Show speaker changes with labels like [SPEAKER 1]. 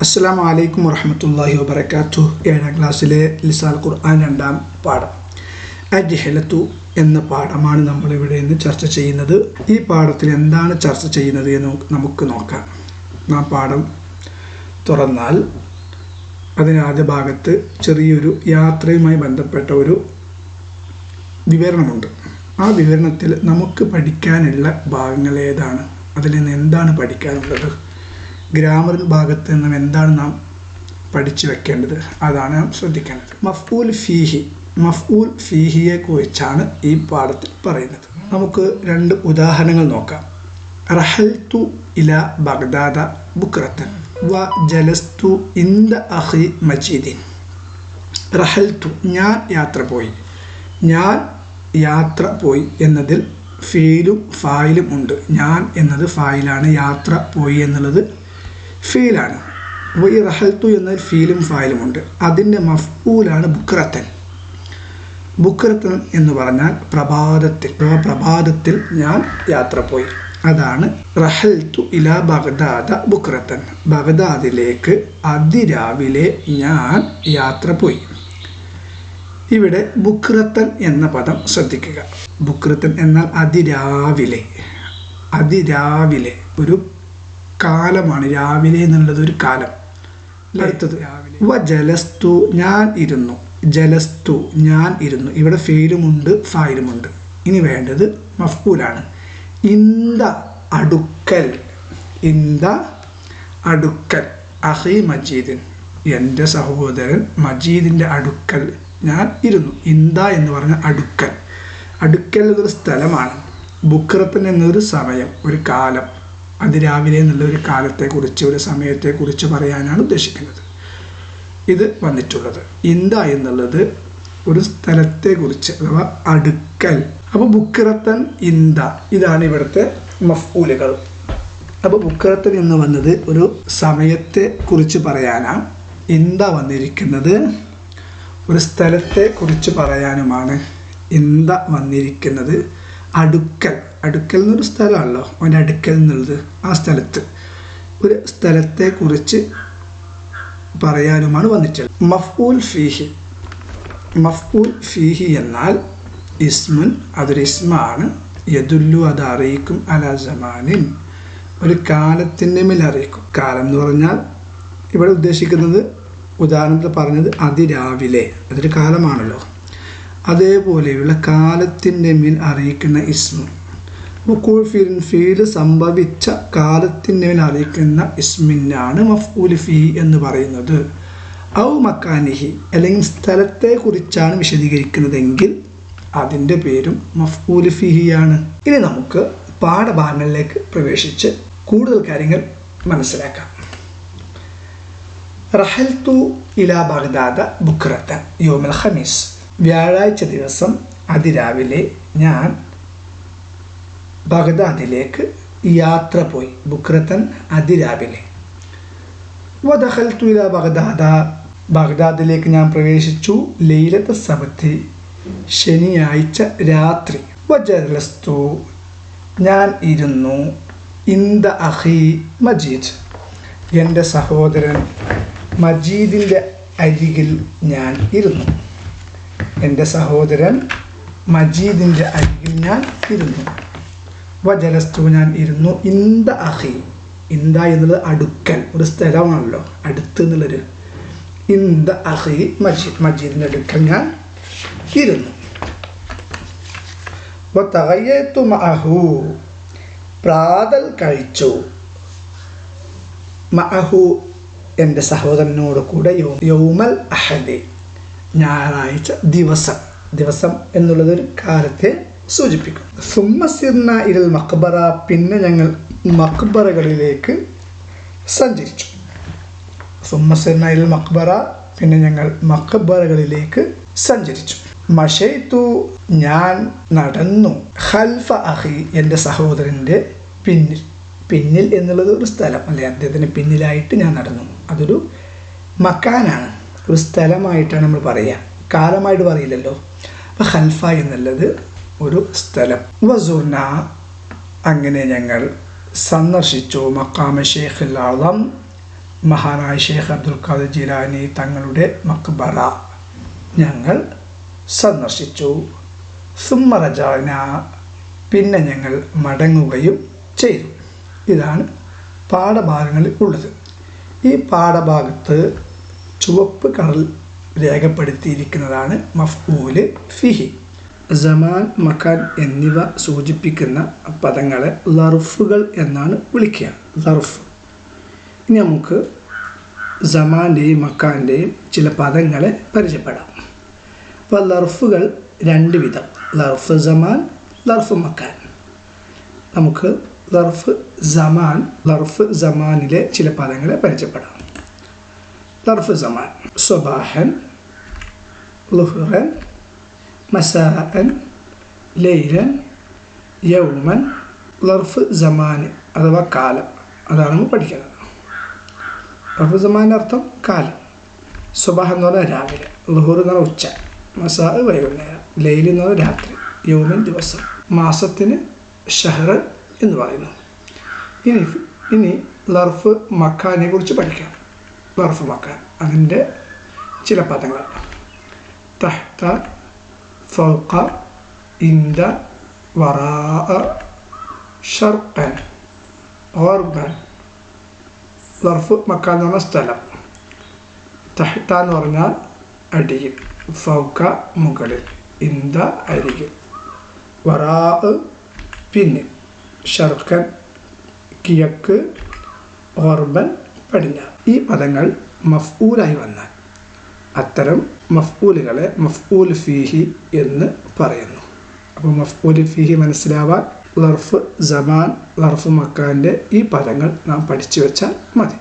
[SPEAKER 1] അസ്സലാമു അലൈക്കും വറഹ്മത്തുള്ളാഹി വബറകാതുഹു. 7ാം ക്ലാസ്സിലെ ലിസാൽ ഖുർആൻ 2ാം പാഠം അജ്ഹലത്തു എന്ന പാഠമാണ് നമ്മളിവിടെ ഇന്ന് ചർച്ച ചെയ്യുന്നത്. ഈ പാഠത്തിൽ എന്താണ് ചർച്ച ചെയ്യുന്നത് എന്ന് നമുക്ക് നോക്കാം. നാം പാഠം തുറന്നാൽ അതിന് ആദ്യ ഭാഗത്ത് ചെറിയൊരു യാത്രയുമായി ബന്ധപ്പെട്ട ഒരു വിവരണമുണ്ട്. ആ വിവരണത്തിൽ നമുക്ക് പഠിക്കാനുള്ള ഭാഗങ്ങൾ ഏതാണ്, അതിൽ നിന്ന് എന്താണ് പഠിക്കാനുള്ളത്, ഗ്രാമർ ഭാഗത്ത് നിന്നും എന്താണ് നാം പഠിച്ചു വെക്കേണ്ടത്, അതാണ് നാം ശ്രദ്ധിക്കേണ്ടത്. മഫ്ഊൽ ഫീഹിയെ കുറിച്ചാണ് ഈ പാഠത്തിൽ പറയുന്നത്. നമുക്ക് 2 ഉദാഹരണങ്ങൾ നോക്കാം. റഹൽതു ഇല ബഗ്ദാദ ബുക്രത്തൻ വ ജലസ്തു ഇന്ദ അഖി മജീദിൻ. റഹൽതു ഞാൻ യാത്ര പോയി. ഞാൻ യാത്ര പോയി എന്നതിൽ ഫീലും ഫായിലും ഉണ്ട്. ഞാൻ എന്നത് ഫായിലാണ്, യാത്ര പോയി എന്നുള്ളത് ഫീലാണ്. അപ്പോൾ ഈ റഹൽത്തു എന്നതിൽ ഫീലും ഫായിലും ഉണ്ട്. അതിൻ്റെ മഫ്ഊലാണ് ബുക്രത്തൻ. ബുക്രത്തൻ എന്ന് പറഞ്ഞാൽ പ്രഭാതത്തിൽ ഞാൻ യാത്ര പോയി. അതാണ് റഹൽത്തു ഇല ബഗ്ദാദ ബുക്രത്തൻ. ബഗ്ദാദിലേക്ക് അതിരാവിലെ ഞാൻ യാത്ര പോയി. ഇവിടെ ബുക്രത്തൻ എന്ന പദം ശ്രദ്ധിക്കുക. ബുക്രത്തൻ എന്നാൽ അതിരാവിലെ ഒരു കാലമാണ്. രാവിലെ എന്നുള്ളത് ഒരു കാലം. അടുത്തത് വ ജലസ്തു ഞാൻ ഇരുന്നു. ജലസ്തു ഞാൻ ഇരുന്നു. ഇവിടെ ഫെയിലുമുണ്ട് ഫായിലുമുണ്ട്. ഇനി വേണ്ടത് മഫ്ഊലാണ്. ഇന്ദ അടുക്കൽ അഖി മജീദിൻ എൻ്റെ സഹോദരൻ മജീദിൻ്റെ അടുക്കൽ ഞാൻ ഇരുന്നു. ഇന്ദ എന്ന് പറഞ്ഞ അടുക്കൽ എന്നൊരു സ്ഥലമാണ്. ബുക്രത്തൻ എന്നൊരു സമയം, ഒരു കാലം. അതിരാവിലെ എന്നുള്ള ഒരു കാലത്തെക്കുറിച്ച്, ഒരു സമയത്തെക്കുറിച്ച് പറയാനാണ് ഉദ്ദേശിക്കുന്നത് ഇത് വന്നിട്ടുള്ളത്. ഇന്ദ എന്നുള്ളത് ഒരു സ്ഥലത്തെക്കുറിച്ച്, അഥവാ അടുക്കൽ. അപ്പോൾ ബുക്രത്തൻ, ഇന്ദ, ഇതാണ് ഇവിടുത്തെ മഫ്ഊലുകൾ. അപ്പോൾ ബുക്രത്തൻ എന്ന് വന്നത് ഒരു സമയത്തെ കുറിച്ച് പറയാനാണ്. ഇന്ദ വന്നിരിക്കുന്നത് ഒരു സ്ഥലത്തെ കുറിച്ച് പറയാനുമാണ്. ഇന്ദ വന്നിരിക്കുന്നത് അടുക്കൽ എന്നൊരു സ്ഥലമാണല്ലോ, അവൻ്റെ അടുക്കൽ എന്നുള്ളത്. ആ സ്ഥലത്ത് ഒരു സ്ഥലത്തെ കുറിച്ച് പറയാനുമാണ് വന്നിട്ടുള്ളത്. മഫ്ഊൽ ഫീഹി എന്നാൽ ഇസ്മുൻ, അതൊരു ഇസ്മാണ്. യദുല്ലു, അത് അറിയിക്കും, അലാ സമാനിൻ, ഒരു കാലത്തിൻ്റെ മേൽ അറിയിക്കും. കാലം എന്ന് പറഞ്ഞാൽ ഇവിടെ ഉദ്ദേശിക്കുന്നത്, ഉദാഹരണത്തിൽ പറഞ്ഞത് അതിരാവിലെ, അതൊരു കാലമാണല്ലോ. അതേപോലെയുള്ള കാലത്തിൻ്റെ മേൽ അറിയിക്കുന്ന ഇസ്മു. ഫീല് സംഭവിച്ച കാലത്തിൻ്റെ മേൽ അറിയിക്കുന്ന ഇസ്മിനാണ് മഫ്ഊൽ ഫീ എന്ന് പറയുന്നത്. ഔ മക്കാനിഹി, അല്ലെങ്കിൽ സ്ഥലത്തെ കുറിച്ചാണ് വിശദീകരിക്കുന്നതെങ്കിൽ അതിൻ്റെ പേരും മഫ്ഊൽ ഫീഹിയാണ്. ഇനി നമുക്ക് പാഠഭാഗങ്ങളിലേക്ക് പ്രവേശിച്ച് കൂടുതൽ കാര്യങ്ങൾ മനസ്സിലാക്കാം. റഹൽതു ഇലാ ബഗ്ദാദ ബുക്രത്തൻ യൗമൽ ഖമീസ്. വ്യാഴാഴ്ച ദിവസം അതിരാവിലെ ഞാൻ ബഗ്ദാദിലേക്ക് യാത്ര പോയി. ബുക്രത്തൻ അതിരാവിലെ. വദഖൽതു ഇലാ ബഗ്ദാദ, ബഗ്ദാദിലേക്ക് ഞാൻ പ്രവേശിച്ചു. ലൈലത്ത സബത്തി, ശനിയാഴ്ച രാത്രി. വജലസ്തു, ഞാൻ ഇരുന്നു. ഇന്ദ അഖി മജീദ്, എൻ്റെ സഹോദരൻ മജീദിൻ്റെ അരികിൽ ഞാൻ ഇരുന്നു. എൻ്റെ സഹോദരൻ മജീദിൻ്റെ അരികിൽ ഞാൻ ഇരുന്നു. വജലസ്തു, ഞാൻ ഇരുന്നു. ഇന്ദ അഖി, ഇന്ദ എന്നുള്ളത് അടുക്കൽ, ഒരു സ്ഥലമാണല്ലോ, അടുത്ത് എന്നുള്ളൊരു. ഇന്ദ അഖി മജീദ്, മജീദിൻ്റെ അടുക്കൽ ഞാൻ ഇരുന്നു. വതഗയ്യതു മഅഹു, പ്രാതൽ കഴിച്ചു. മഅഹു, എൻ്റെ സഹോദരനോട് കൂടെ. യൗമൽ അഹദി, ഞായറാഴ്ച ദിവസം എന്നുള്ളത് ഒരു കാലത്തെ സൂചിപ്പിക്കും. സുമ്മ സിർന ഇലൽ മഖ്ബറ, പിന്നെ ഞങ്ങൾ മഖ്ബറകളിലേക്ക് സഞ്ചരിച്ചു. സുമ്മ സിർന ഇലൽ മഖ്ബറ, പിന്നെ ഞങ്ങൾ മഖ്ബറകളിലേക്ക് സഞ്ചരിച്ചു. മശൈതു, ഞാൻ നടന്നു. ഖൽഫ അഖി, എൻ്റെ സഹോദരൻ്റെ പിന്നിൽ എന്നുള്ളത് ഒരു സ്ഥലം അല്ലെ, അദ്ദേഹത്തിന് പിന്നിലായിട്ട് ഞാൻ നടന്നു. അതൊരു മക്കാനാണ്, ഒരു സ്ഥലമായിട്ടാണ് നമ്മൾ പറയുക, കാലമായിട്ട് പറയില്ലല്ലോ. അപ്പോൾ ഖൽഫ എന്നുള്ളത് ഒരു സ്ഥലം. വസുർന, അങ്ങനെ ഞങ്ങൾ സന്ദർശിച്ചു. മഖാമ ഷെയ്ഖുൽ ആളം, മഹാനായ ഷെയ്ഖ് അബ്ദുൽ ഖാദിർ ജീലാനി തങ്ങളുടെ മക്ബറ ഞങ്ങൾ സന്ദർശിച്ചു. സുമ്മ റജഅന, പിന്നെ ഞങ്ങൾ മടങ്ങുകയും ചെയ്തു. ഇതാണ് പാഠഭാഗങ്ങളിൽ ഉള്ളത്. ഈ പാഠഭാഗത്ത് ചുവപ്പ് കളറിൽ രേഖപ്പെടുത്തിയിരിക്കുന്നതാണ് മഫ്ഊല് ഫിഹി. സമാൻ, മക്കാൻ എന്നിവ സൂചിപ്പിക്കുന്ന പദങ്ങളെ ലർഫുകൾ എന്നാണ് വിളിക്കുക. ലർഫ്. ഇനി നമുക്ക് സമാൻ്റെയും മക്കാൻ്റെയും ചില പദങ്ങളെ പരിചയപ്പെടാം. അപ്പോൾ ലർഫുകൾ രണ്ട് വിധം: ലർഫ് സമാൻ, ലർഫ് മക്കാൻ. നമുക്ക് ലർഫ് സമാനിലെ ചില പദങ്ങളെ പരിചയപ്പെടാം. ലർഫ് സമാൻ: സ്വബാഹൻ, ളുഹ്റൻ, മസാഅൻ, ലൈലൻ, യൗമൻ. ലർഫ് സമാൻ അഥവാ കാലം, അതാണ് നമ്മൾ പഠിക്കുന്നത്. ലർഫ് സമാൻ്റെ അർത്ഥം കാലം. സ്വബാഹ് എന്ന് പറഞ്ഞാൽ രാവിലെ, ളുഹ്ർ എന്ന് പറഞ്ഞാൽ ഉച്ച, മസാ വൈകുന്നേരം, ലൈൽ എന്ന് പറഞ്ഞാൽ രാത്രി, യൗമൻ ദിവസം, മാസത്തിന് ഷഹർ എന്ന് പറയുന്നു. ഇനി ലർഫ് മക്കാനെ കുറിച്ച് പഠിക്കാം. ലർഫ് മക്കാൻ, അതിൻ്റെ ചില പദങ്ങൾ: തഹ്ത, ഫൗഖ, ഇന്ദ, വറാഅ, ഷർഖൻ, ഗർബൻ. ലർഫ് മക്കാൻ എന്ന് പറഞ്ഞ സ്ഥലം. തഹ്ത എന്ന് പറഞ്ഞാൽ അടിയിൽ, ഫൗഖ മുകളിൽ, ഇന്ദ അരികിൽ, വറാഅ പിന്നിൽ, ഷർഖൻ കിഴക്ക്, ഗർബൻ പടിഞ്ഞാറ്. ഈ പദങ്ങൾ മഫ്ഊലായി വന്നാൽ അത്തരം മഫ്ഊലുകളെ മഫ്ഊൽ ഫീഹി എന്ന് പറയുന്നു. അപ്പോൾ മഫ്ഊൽ ഫീഹി മനസ്സിലാവാൻ ലർഫ് സമാൻ, ലർഫ് മക്കാൻ്റെ ഈ പദങ്ങൾ നാം പഠിച്ചു വെച്ചാൽ മതി.